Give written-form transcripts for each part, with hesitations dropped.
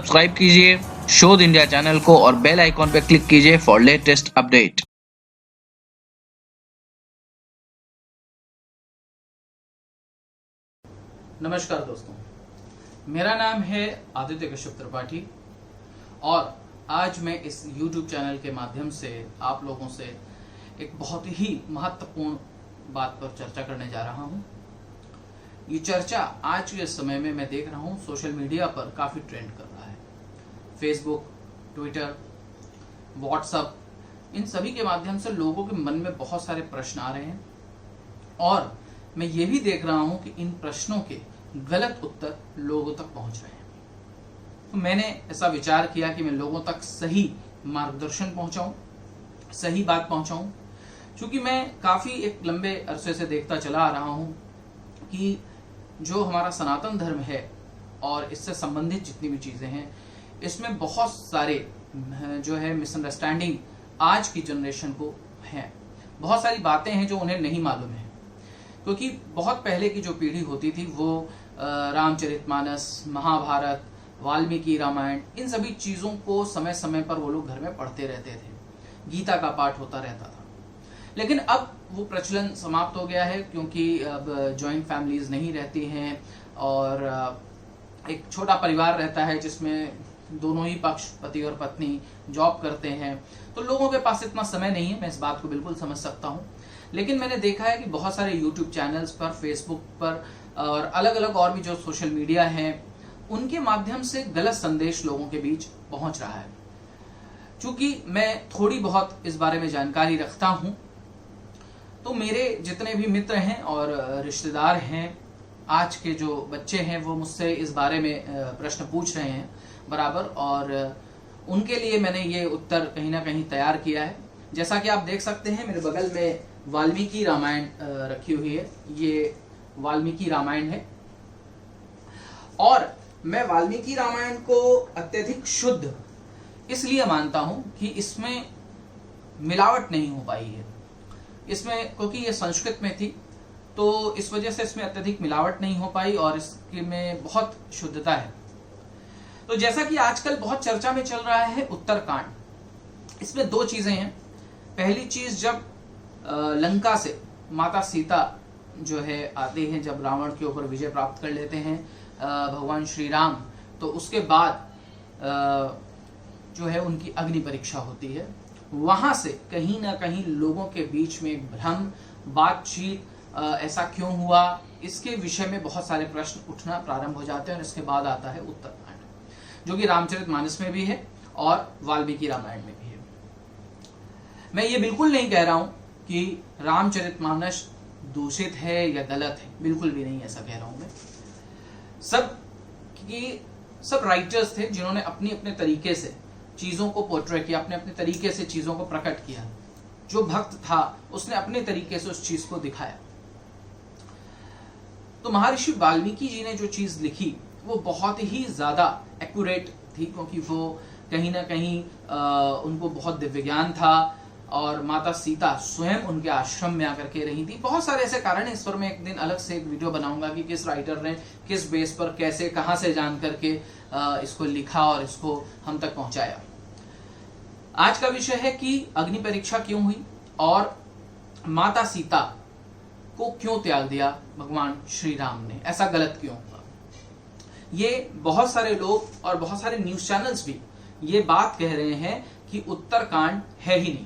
Subscribe कीजिए शोध India channel को और बेल आइकॉन पर क्लिक कीजिए फॉर लेटेस्ट अपडेट। नमस्कार दोस्तों, मेरा नाम है आदित्य कश्यप त्रिपाठी और आज मैं इस YouTube चैनल के माध्यम से आप लोगों से एक बहुत ही महत्वपूर्ण बात पर चर्चा करने जा रहा हूं। ये चर्चा आज के समय में मैं देख रहा हूं सोशल मीडिया पर काफी ट्रेंड कर रहा है। फेसबुक, ट्विटर, व्हाट्सएप, इन सभी के माध्यम से लोगों के मन में बहुत सारे प्रश्न आ रहे हैं और मैं ये भी देख रहा हूं कि इन प्रश्नों के गलत उत्तर लोगों तक पहुंच रहे हैं। तो मैंने ऐसा विचार किया कि मैं लोगों तक सही मार्गदर्शन पहुंचाऊं, सही बात पहुंचाऊं, क्योंकि मैं काफी एक लंबे अरसे से देखता चला आ रहा हूं कि जो हमारा सनातन धर्म है और इससे संबंधित जितनी भी चीजें हैं, इसमें बहुत सारे जो है मिसअंडरस्टैंडिंग आज की जनरेशन को है। बहुत सारी बातें हैं जो उन्हें नहीं मालूम है, क्योंकि बहुत पहले की जो पीढ़ी होती थी वो रामचरितमानस, महाभारत, वाल्मीकि रामायण, इन सभी चीजों को समय समय पर वो लोग घर में पढ़ते रहते थे। गीता का पाठ होता रहता था। लेकिन अब वो प्रचलन समाप्त हो गया है, क्योंकि अब जॉइंट फैमिलीज नहीं रहती हैं और एक छोटा परिवार रहता है जिसमें दोनों ही पक्ष, पति और पत्नी, जॉब करते हैं। तो लोगों के पास इतना समय नहीं है। मैं इस बात को बिल्कुल समझ सकता हूँ। लेकिन मैंने देखा है कि बहुत सारे YouTube चैनल्स पर, फेसबुक पर और अलग अलग और भी जो सोशल मीडिया हैं, उनके माध्यम से गलत संदेश लोगों के बीच पहुंच रहा है। चूंकि मैं थोड़ी बहुत इस बारे में जानकारी रखता हूं, तो मेरे जितने भी मित्र हैं और रिश्तेदार हैं, आज के जो बच्चे हैं, वो मुझसे इस बारे में प्रश्न पूछ रहे हैं बराबर, और उनके लिए मैंने ये उत्तर कहीं ना कहीं तैयार किया है। जैसा कि आप देख सकते हैं, मेरे बगल में वाल्मीकि रामायण रखी हुई है। ये वाल्मीकि रामायण है और मैं वाल्मीकि रामायण को अत्यधिक शुद्ध इसलिए मानता हूं कि इसमें मिलावट नहीं हो पाई है। इसमें, क्योंकि ये संस्कृत में थी, तो इस वजह से इसमें अत्यधिक मिलावट नहीं हो पाई और इसमें बहुत शुद्धता है। तो जैसा कि आजकल बहुत चर्चा में चल रहा है उत्तरकांड, इसमें दो चीजें हैं। पहली चीज, जब लंका से माता सीता जो है आते हैं, जब रावण के ऊपर विजय प्राप्त कर लेते हैं भगवान श्री राम, तो उसके बाद जो है उनकी अग्नि परीक्षा होती है। वहां से कहीं ना कहीं लोगों के बीच में एक भ्रम, बातचीत, ऐसा क्यों हुआ, इसके विषय में बहुत सारे प्रश्न उठना प्रारंभ हो जाते हैं और इसके बाद आता है उत्तरकांड, जो कि रामचरितमानस में भी है और वाल्मीकि रामायण में भी है। मैं ये बिल्कुल नहीं कह रहा हूं कि रामचरितमानस दूषित है या गलत है, बिल्कुल भी नहीं ऐसा कह रहा हूं मैं। सब राइटर्स थे जिन्होंने अपने अपने तरीके से चीजों को पोर्ट्रे किया, अपने अपने तरीके से चीजों को प्रकट किया। जो भक्त था उसने अपने तरीके से उस चीज को दिखाया। तो महर्षि वाल्मीकि जी ने जो चीज लिखी वो बहुत ही ज्यादा एक्यूरेट थी, क्योंकि वो कहीं ना कहीं उनको बहुत दिव्य ज्ञान था और माता सीता स्वयं उनके आश्रम में आकर के रही थी। बहुत सारे ऐसे कारण हैं। इस पर मैं एक दिन अलग से एक वीडियो बनाऊंगा कि किस राइटर ने किस बेस पर, कैसे, कहां से जान करके इसको लिखा और इसको हम तक पहुंचाया। आज का विषय है कि अग्नि परीक्षा क्यों हुई और माता सीता को क्यों त्याग दिया भगवान श्री राम ने, ऐसा गलत क्यों हुआ। ये बहुत सारे लोग और बहुत सारे न्यूज चैनल्स भी ये बात कह रहे हैं कि उत्तरकांड है ही नहीं,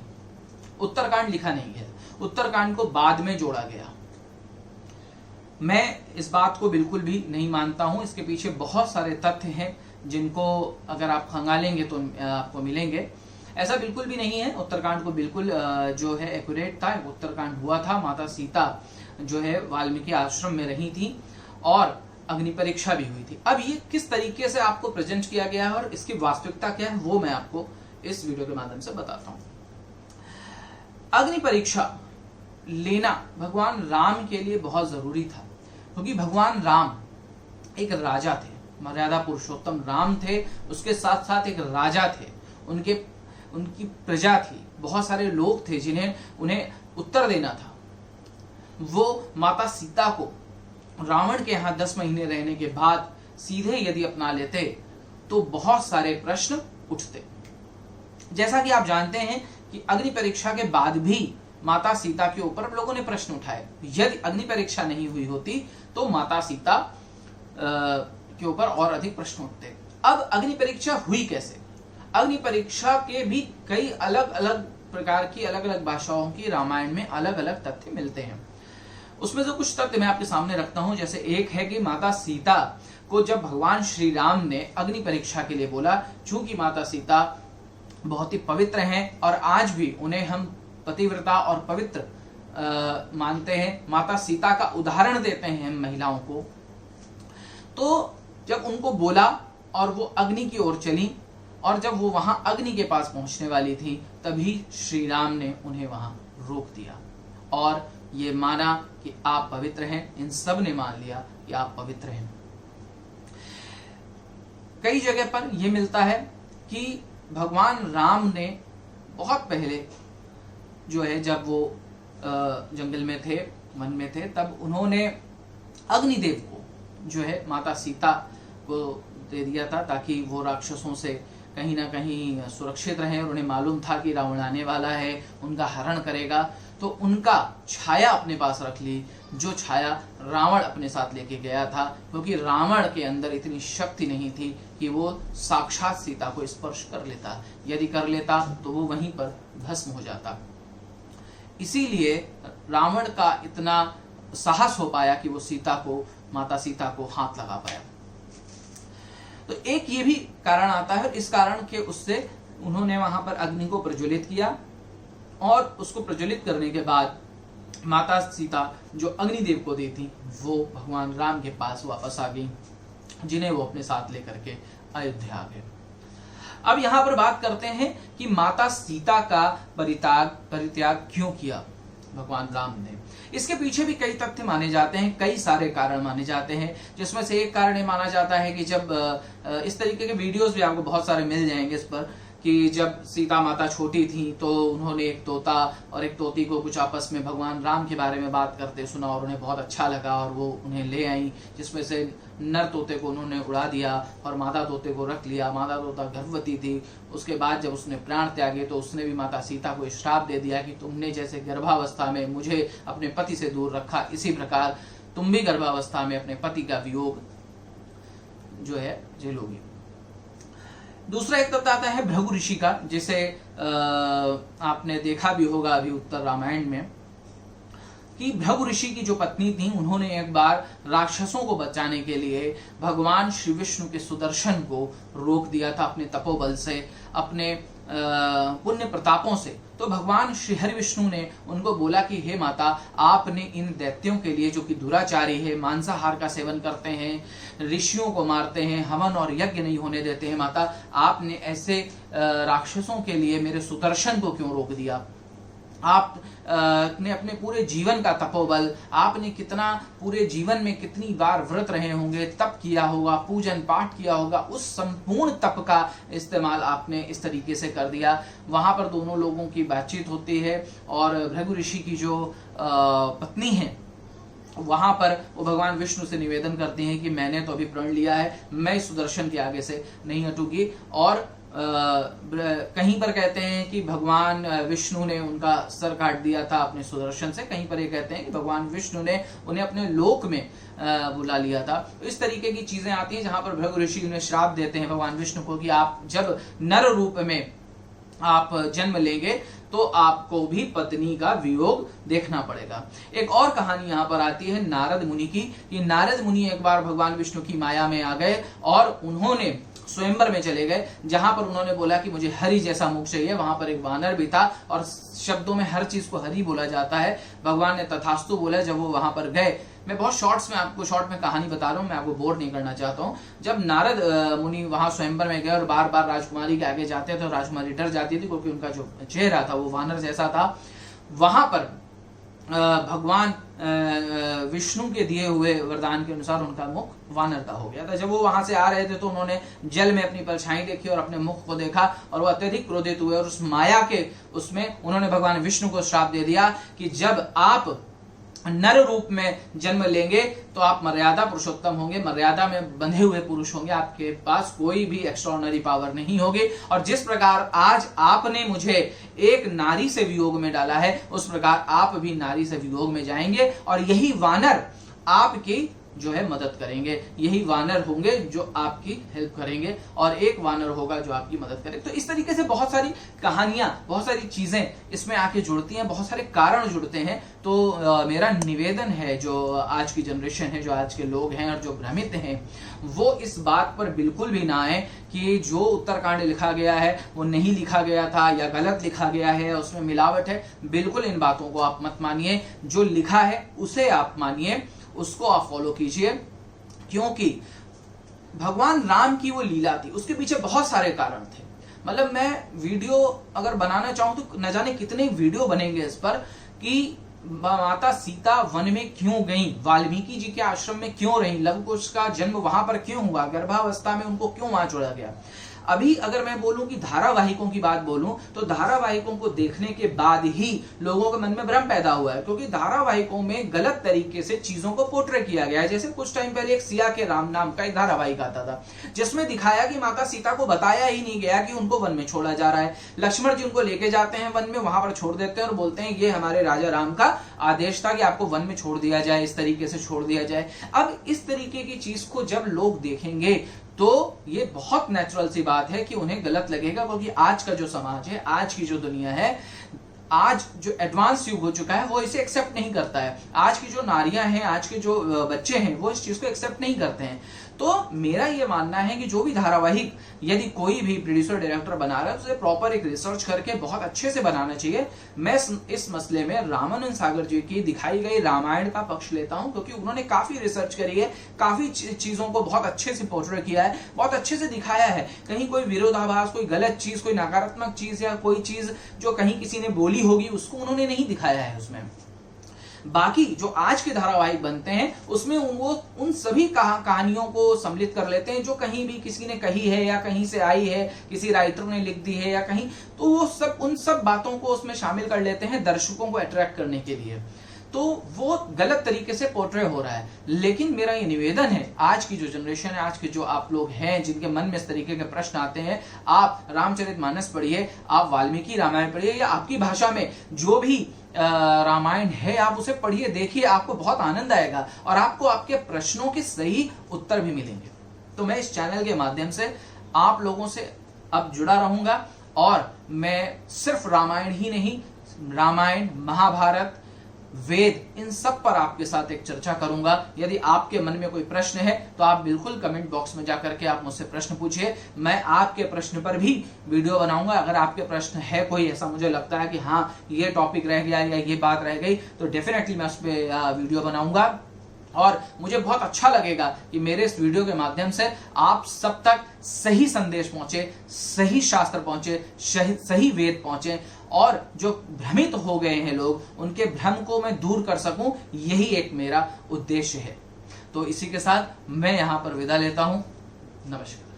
उत्तरकांड लिखा नहीं है, उत्तरकांड को बाद में जोड़ा गया। मैं इस बात को बिल्कुल भी नहीं मानता हूं। इसके पीछे बहुत सारे तथ्य हैं जिनको अगर आप खंगालेंगे तो आपको मिलेंगे। ऐसा बिल्कुल भी नहीं है। उत्तरकांड को बिल्कुल जो है एक्यूरेट था। उत्तरकांड हुआ था, माता सीता जो है वाल्मीकि आश्रम में रही थी और अग्नि परीक्षा भी हुई थी। अब ये किस तरीके से आपको प्रेजेंट किया गया है और इसकी वास्तविकता क्या है, वो मैं आपको इस वीडियो के माध्यम से बताता हूं। अग्नि परीक्षा लेना भगवान राम के लिए बहुत जरूरी था, क्योंकि भगवान राम एक राजा थे, मर्यादा पुरुषोत्तम राम थे, उसके साथ साथ एक राजा थे, उनकी प्रजा थी, बहुत सारे लोग थे जिन्हें उन्हें उत्तर देना था। वो माता सीता को रावण के यहाँ 10 महीने रहने के बाद सीधे यदि अपना लेते तो बहुत सारे प्रश्न उठते। जैसा कि आप जानते हैं कि अग्नि परीक्षा के बाद भी माता सीता के ऊपर लोगों ने प्रश्न उठाए। यदि अग्नि परीक्षा नहीं हुई होती तो माता सीता के ऊपर और अधिक प्रश्न उठते। अब अग्नि परीक्षा हुई कैसे? अग्नि परीक्षा के भी कई अलग अलग प्रकार की, अलग अलग भाषाओं की रामायण में अलग अलग तथ्य मिलते हैं। उसमें से कुछ तथ्य मैं आपके सामने रखता हूं। जैसे एक है कि माता सीता को जब भगवान श्री राम ने अग्नि परीक्षा के लिए बोला, चूंकि माता सीता बहुत ही पवित्र हैं और आज भी उन्हें हम पतिव्रता और पवित्र मानते हैं, माता सीता का उदाहरण देते हैं हम महिलाओं को, तो जब उनको बोला और वो अग्नि की ओर चली और जब वो वहां अग्नि के पास पहुंचने वाली थी तभी श्री राम ने उन्हें वहां रोक दिया और ये माना कि आप पवित्र हैं। इन सब ने मान लिया कि आप पवित्र हैं। कई जगह पर यह मिलता है कि भगवान राम ने बहुत पहले जो है, जब वो जंगल में थे, वन में थे, तब उन्होंने अग्निदेव को जो है माता सीता को दे दिया था ताकि वो राक्षसों से कहीं ना कहीं सुरक्षित रहें। और उन्हें मालूम था कि रावण आने वाला है, उनका हरण करेगा, तो उनका छाया अपने पास रख ली, जो छाया रावण अपने साथ लेके गया था, क्योंकि रावण के अंदर इतनी शक्ति नहीं थी कि वो साक्षात सीता को स्पर्श कर लेता। यदि कर लेता तो वो वहीं पर भस्म हो जाता। इसीलिए रावण का इतना साहस हो पाया कि वो माता सीता को हाथ लगा पाया। तो एक ये भी कारण आता है। इस कारण के उससे उन्होंने वहां पर अग्नि को प्रज्वलित किया और उसको प्रज्वलित करने के बाद माता सीता जो अग्निदेव को दी थी वो भगवान राम के पास वापस आ गई, जिन्हें वो अपने साथ लेकर के अयोध्या आ गए। अब यहां पर बात करते हैं कि माता सीता का परित्याग क्यों किया भगवान राम ने। इसके पीछे भी कई तथ्य माने जाते हैं, कई सारे कारण माने जाते हैं, जिसमें से एक कारण ये माना जाता है कि जब इस तरीके के वीडियोस भी आपको बहुत सारे मिल जाएंगे इस पर, कि जब सीता माता छोटी थी तो उन्होंने एक तोता और एक तोती को कुछ आपस में भगवान राम के बारे में बात करते सुना और उन्हें बहुत अच्छा लगा और वो उन्हें ले आई, जिसमें से नर तोते को उन्होंने उड़ा दिया और मादा तोते को रख लिया। मादा तोता गर्भवती थी। उसके बाद जब उसने प्राण त्यागे तो उसने भी माता सीता को श्राप दे दिया कि तुमने जैसे गर्भावस्था में मुझे अपने पति से दूर रखा, इसी प्रकार तुम भी गर्भावस्था में अपने पति का वियोग जो है झेलोगी। दूसरा एक तथ्य आता है भृगु ऋषि का, जिसे आपने देखा भी होगा अभी उत्तर रामायण में, कि भृगु ऋषि की जो पत्नी थी उन्होंने एक बार राक्षसों को बचाने के लिए भगवान श्री विष्णु के सुदर्शन को रोक दिया था अपने तपोबल से, अपने पुण्य प्रतापों से। तो भगवान श्री हरि विष्णु ने उनको बोला कि हे माता, आपने इन दैत्यों के लिए, जो कि दुराचारी है, मांसाहार का सेवन करते हैं, ऋषियों को मारते हैं, हवन और यज्ञ नहीं होने देते हैं, माता आपने ऐसे राक्षसों के लिए मेरे सुदर्शन को क्यों रोक दिया? आप ने अपने पूरे जीवन का तपोबल, आपने कितना पूरे जीवन में कितनी बार व्रत रहे होंगे, तप किया होगा, पूजन पाठ किया होगा, उस संपूर्ण तप का इस्तेमाल आपने इस तरीके से कर दिया। वहां पर दोनों लोगों की बातचीत होती है और भृगु ऋषि की जो पत्नी है वहां पर वो भगवान विष्णु से निवेदन करती हैं कि मैंने तो अभी प्रण लिया है, मैं सुदर्शन के आगे से नहीं हटूंगी। और कहीं पर कहते हैं कि भगवान विष्णु ने उनका सर काट दिया था अपने सुदर्शन से, कहीं पर ये कहते हैं कि भगवान विष्णु ने उन्हें अपने लोक में बुला लिया था। तो इस तरीके की चीजें आती हैं जहां पर भृगु ऋषि उन्हें श्राप देते हैं भगवान विष्णु को कि आप जब नर रूप में आप जन्म लेंगे तो आपको भी पत्नी का वियोग देखना पड़ेगा। एक और कहानी यहाँ पर आती है नारद मुनि की, कि नारद मुनि एक बार भगवान विष्णु की माया में आ गए और उन्होंने स्वयंवर में चले गए, जहां पर उन्होंने बोला कि मुझे हरि जैसा मुख चाहिए। वहां पर एक वानर भी था और शब्दों में हर चीज को हरि बोला जाता है। भगवान ने तथास्तु बोला। जब वो वहां पर गए, मैं बहुत शॉर्ट में कहानी बता रहा हूँ, मैं आपको बोर नहीं करना चाहता हूँ। जब नारद मुनि वहां स्वयंवर में गए और बार बार राजकुमारी के आगे जाते थे, तो राजकुमारी डर जाती थी क्योंकि उनका जो चेहरा था वो वानर जैसा था। वहां पर भगवान विष्णु के दिए हुए वरदान के अनुसार उनका मुख वानर का हो गया था। जब वो वहां से आ रहे थे तो उन्होंने जल में अपनी परछाई देखी और अपने मुख को देखा और वो अत्यधिक क्रोधित हुए और उस माया के उसमें उन्होंने भगवान विष्णु को श्राप दे दिया कि जब आप नर रूप में जन्म लेंगे तो आप मर्यादा पुरुषोत्तम होंगे, मर्यादा में बंधे हुए पुरुष होंगे, आपके पास कोई भी एक्स्ट्राऑर्डिनरी पावर नहीं होगी। और जिस प्रकार आज आपने मुझे एक नारी से वियोग में डाला है, उस प्रकार आप भी नारी से वियोग में जाएंगे और यही वानर आपकी जो है मदद करेंगे, यही वानर होंगे जो आपकी हेल्प करेंगे और एक वानर होगा जो आपकी मदद करे। तो इस तरीके से बहुत सारी कहानियां, बहुत सारी चीजें इसमें आके जुड़ती हैं, बहुत सारे कारण जुड़ते हैं। तो मेरा निवेदन है, जो आज की जनरेशन है, जो आज के लोग हैं और जो भ्रमित हैं, वो इस बात पर बिल्कुल भी ना आए कि जो उत्तरकांड लिखा गया है वो नहीं लिखा गया था या गलत लिखा गया है, उसमें मिलावट है। बिल्कुल इन बातों को आप मत मानिए, जो लिखा है उसे आप मानिए, उसको आप फॉलो कीजिए, क्योंकि भगवान राम की वो लीला थी, उसके पीछे बहुत सारे कारण थे। मतलब मैं वीडियो अगर बनाना चाहूं तो न जाने कितने वीडियो बनेंगे इस पर कि माता सीता वन में क्यों गई, वाल्मीकि जी के आश्रम में क्यों रही, लव कुश का जन्म वहां पर क्यों हुआ, गर्भावस्था में उनको क्यों वहां छोड़ा गया। अभी अगर मैं बोलूं कि धारावाहिकों की बात बोलूं तो धारावाहिकों को देखने के बाद ही लोगों के मन में भ्रम पैदा हुआ है, क्योंकि धारावाहिकों में गलत तरीके से चीजों को पोर्ट्रे किया गया है। जैसे कुछ टाइम पहले एक सिया के राम नाम का एक धारावाहिक आता था, जिसमें दिखाया कि माता सीता को बताया ही नहीं गया कि उनको वन में छोड़ा जा रहा है। लक्ष्मण जी उनको लेके जाते हैं वन में, वहां पर छोड़ देते हैं और बोलते हैं ये हमारे राजा राम का आदेश था कि आपको वन में छोड़ दिया जाए, इस तरीके से छोड़ दिया जाए। अब इस तरीके की चीज को जब लोग देखेंगे तो ये बहुत नेचुरल सी बात है कि उन्हें गलत लगेगा, क्योंकि आज का जो समाज है, आज की जो दुनिया है, आज जो एडवांस युग हो चुका है, वो इसे एक्सेप्ट नहीं करता है। आज की जो नारियां हैं, आज के जो बच्चे हैं, वो इस चीज को एक्सेप्ट नहीं करते हैं। तो मेरा ये मानना है कि जो भी धारावाहिक यदि कोई भी प्रोड्यूसर डायरेक्टर बना रहा है, उसे प्रॉपर एक रिसर्च करके बहुत अच्छे से बनाना चाहिए। मैं इस मसले में रामानंद सागर जी की दिखाई गई रामायण का पक्ष लेता हूं, क्योंकि उन्होंने काफी रिसर्च करी है, काफी चीजों को बहुत अच्छे से पोर्ट्रे किया है, बहुत अच्छे से दिखाया है। कहीं कोई विरोधाभास, कोई गलत चीज, कोई नकारात्मक चीज या कोई चीज जो कहीं किसी ने बोली होगी, उसको उन्होंने नहीं दिखाया है उसमें। बाकी जो आज के धारावाहिक बनते हैं उसमें वो उन सभी कहानियों को सम्मिलित कर लेते हैं जो कहीं भी किसी ने कही है या कहीं से आई है, किसी राइटर ने लिख दी है या कहीं, तो वो सब उन सब बातों को उसमें शामिल कर लेते हैं दर्शकों को अट्रैक्ट करने के लिए। तो वो गलत तरीके से पोर्ट्रे हो रहा है। लेकिन मेरा ये निवेदन है, आज की जो जनरेशन है, आज के जो आप लोग हैं जिनके मन में इस तरीके के प्रश्न आते हैं, आप रामचरितमानस पढ़िए, आप वाल्मीकि रामायण पढ़िए, या आपकी भाषा में जो भी रामायण है आप उसे पढ़िए, देखिए, आपको बहुत आनंद आएगा और आपको आपके प्रश्नों के सही उत्तर भी मिलेंगे। तो मैं इस चैनल के माध्यम से आप लोगों से अब जुड़ा रहूंगा और मैं सिर्फ रामायण ही नहीं, रामायण, महाभारत, वेद, इन सब पर आपके साथ एक चर्चा करूंगा। यदि आपके मन में कोई प्रश्न है तो आप बिल्कुल कमेंट बॉक्स में जाकर के आप मुझसे प्रश्न पूछिए, मैं आपके प्रश्न पर भी वीडियो बनाऊंगा। अगर आपके प्रश्न है कोई ऐसा, मुझे लगता है कि हाँ ये टॉपिक रह गया या ये बात रह गई, तो डेफिनेटली मैं उस पर वीडियो बनाऊंगा। और मुझे बहुत अच्छा लगेगा कि मेरे इस वीडियो के माध्यम से आप सब तक सही संदेश पहुंचे, सही शास्त्र पहुंचे, सही वेद पहुंचे, और जो भ्रमित हो गए हैं लोग, उनके भ्रम को मैं दूर कर सकूं, यही एक मेरा उद्देश्य है। तो इसी के साथ मैं यहां पर विदा लेता हूं। नमस्कार।